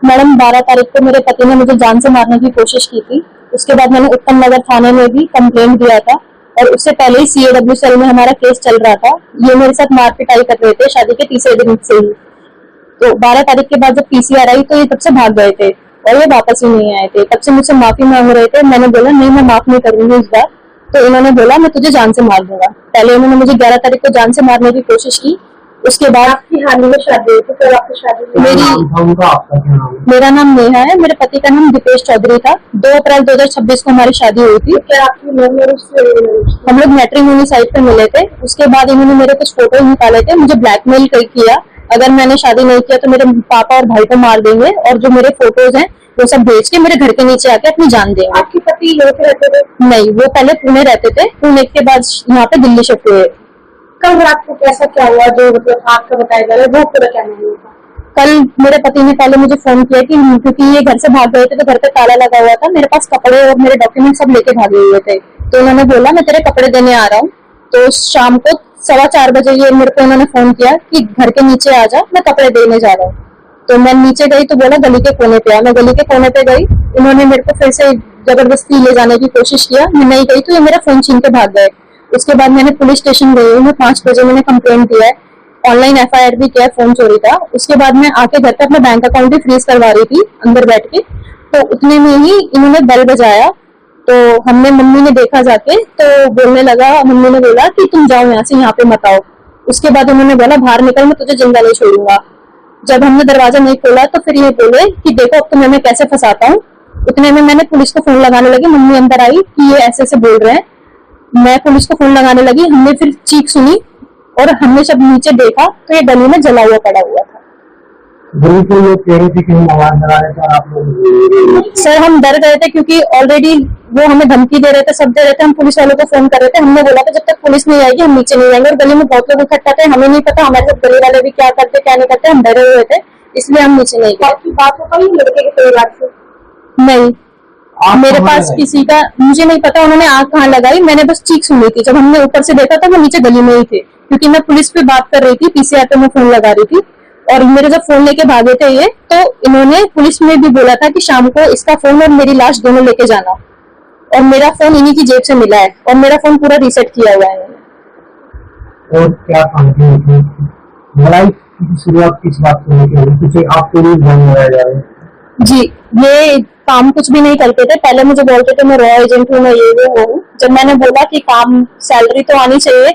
Madam 12 तारीख को मेरे पति ने मुझे जान से मारने की कोशिश की थी। उसके बाद मैंने उत्तम नगर थाने में भी कंप्लेंट दिया था और उससे पहले ही CAW सेल में हमारा केस चल रहा था। ये मेरे साथ मारपिटाई कर रहे थे शादी के तीसरे दिन से ही। तो 12 तारीख के बाद जब PCR आई तो ये तब से भाग गए थे और ये वापस ही नहीं आए थे। तब से मुझसे माफी मांग रहे थे। मैंने बोला नहीं, मैं माफ नहीं करूंगी इस बार। तो इन्होंने बोला मैं तुझे जान से मार दूंगा। पहले उन्होंने मुझे 11 तारीख को जान से मारने की कोशिश की। उसके बाद आपकी हाल में शादी हुई थी, तो आपकी शादी मेरा नाम नेहा है, मेरे पति का नाम दीपेश चौधरी था। 2 अप्रैल 2026 को हमारी शादी हुई थी। क्या आपकी लव मैरिज से? हम लोग मैट्रिमोनी साइट पे मिले थे। उसके बाद इन्होंने मेरे कुछ फोटो निकाले थे, मुझे ब्लैकमेल किया, अगर मैंने शादी नहीं किया तो मेरे पापा और भाई को मार देंगे और जो मेरे फोटोज हैं वो सब भेज के मेरे घर के नीचे आके अपनी जान देंगे। आपके पति यहाँ पे रहते थे? नहीं, वो पहले पुणे रहते थे, पुणे के बाद यहाँ पे दिल्ली शिफ्ट हुए। कल रात को कैसा क्या हुआ जो मतलब आपका बताया जा रहा है, वो पूरा क्या नहीं था? कल मेरे पति ने पहले मुझे फोन किया कि क्योंकि ये घर से भाग गए थे तो घर पे ताला लगा हुआ था, मेरे पास कपड़े और मेरे डॉक्यूमेंट सब लेके भागे हुए थे। तो उन्होंने बोला मैं तेरे कपड़े देने आ रहा हूँ। तो शाम को 4:15 बजे ये मेरे को उन्होंने फोन किया कि घर के नीचे आ जा, मैं कपड़े देने जा रहा हूँ। तो मैं नीचे गई तो बोला गली के कोने पे आ। मैं गली के कोने पे गई, इन्होंने मेरे को फिर से जबरदस्ती ले जाने की कोशिश किया। मैं नहीं गई तो ये मेरा फोन छीन के भाग गए। उसके बाद मैंने पुलिस स्टेशन गई हूँ, मैं 5 बजे मैंने कंप्लेंट दिया है, ऑनलाइन FIR भी किया, फोन चोरी का। उसके बाद मैं आके घर पे अपना बैंक अकाउंट भी फ्रीज करवा रही थी अंदर बैठ के। तो उतने में ही इन्होंने बेल बजाया। तो हमने मम्मी ने देखा जाके, तो बोलने लगा, मम्मी ने बोला कि तुम जाओ यहाँ से, यहाँ पे मत आओ। उसके बाद उन्होंने बोला बाहर निकल, मैं तुझे जिंदा नहीं छोड़ूंगा। जब हमने दरवाजा नहीं खोला तो फिर ये बोले कि देखो अब तुम्हें मैं कैसे फंसाता हूँ। उतने में मैंने पुलिस को फोन लगाने लगी, मम्मी अंदर आई कि ये ऐसे ऐसे बोल रहे हैं। मैं पुलिस को फोन लगाने लगी, हमने फिर चीख सुनी और हमने जब नीचे देखा तो ये गली में जला हुआ पड़ा हुआ था। लोग कह रहे थे कि हम आवाज लगा रहे थे और आप लोग सर हम डर गए थे क्योंकि ऑलरेडी वो हमें धमकी दे रहे थे, सब दे रहे थे। हम पुलिस वालों को फोन कर रहे थे, हमने बोला था जब तक पुलिस नहीं आएगी हम नीचे नहीं जाएंगे। और गली में बहुत लोग इकट्ठा थे, हमें नहीं पता हमारे साथ गली वाले भी क्या करते क्या नहीं करते, हम डरे हुए थे, इसलिए हम नीचे नहीं गए। आपकी बात हो पाई लड़के के परिवार से? नहीं, मेरे पास किसी का मुझे नहीं पता उन्होंने आग कहाँ लगाई, मैंने बस चीख सुनी थी। जब हमने ऊपर से देखा तो वो नीचे गली में ही थे, क्योंकि मैं पुलिस पे बात कर रही थी, PCR पे मैं फोन लगा रही थी। और मेरे जब फोन लेके भागे थे ये, तो इन्होंने पुलिस में भी बोला था कि शाम को इसका फोन और मेरी लाश दोनों लेके जाना। और मेरा फोन इन्हीं की जेब से मिला है और मेरा फोन पूरा रीसेट किया हुआ है इन्होंने। और क्या लड़ाई की शुरुआत किस बात से हुई थी? आपको भी ध्यान लगाया जा रहा है? जी, ये काम कुछ भी नहीं करते थे। पहले मुझे बोलते थे मैं रॉ एजेंट हूँ, मैं ये वो हूँ। जब मैंने बोला कि काम सैलरी तो आनी चाहिए,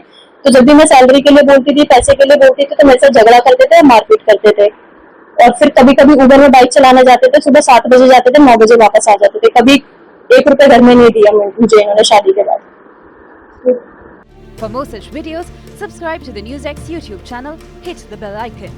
तो जब भी मैं सैलरी के लिए बोलती थी, पैसे के लिए बोलती थी, तो मेरे साथ झगड़ा करते थे, मारपीट करते थे। और फिर कभी कभी उबर में बाइक चलाने जाते थे, सुबह 7 बजे जाते थे, 9 बजे वापस आ जाते थे। कभी 1 रुपए घर में नहीं दिया मुझे इन्होंने शादी के बाद। For more such videos, subscribe to the NewsX YouTube channel, hit the bell icon.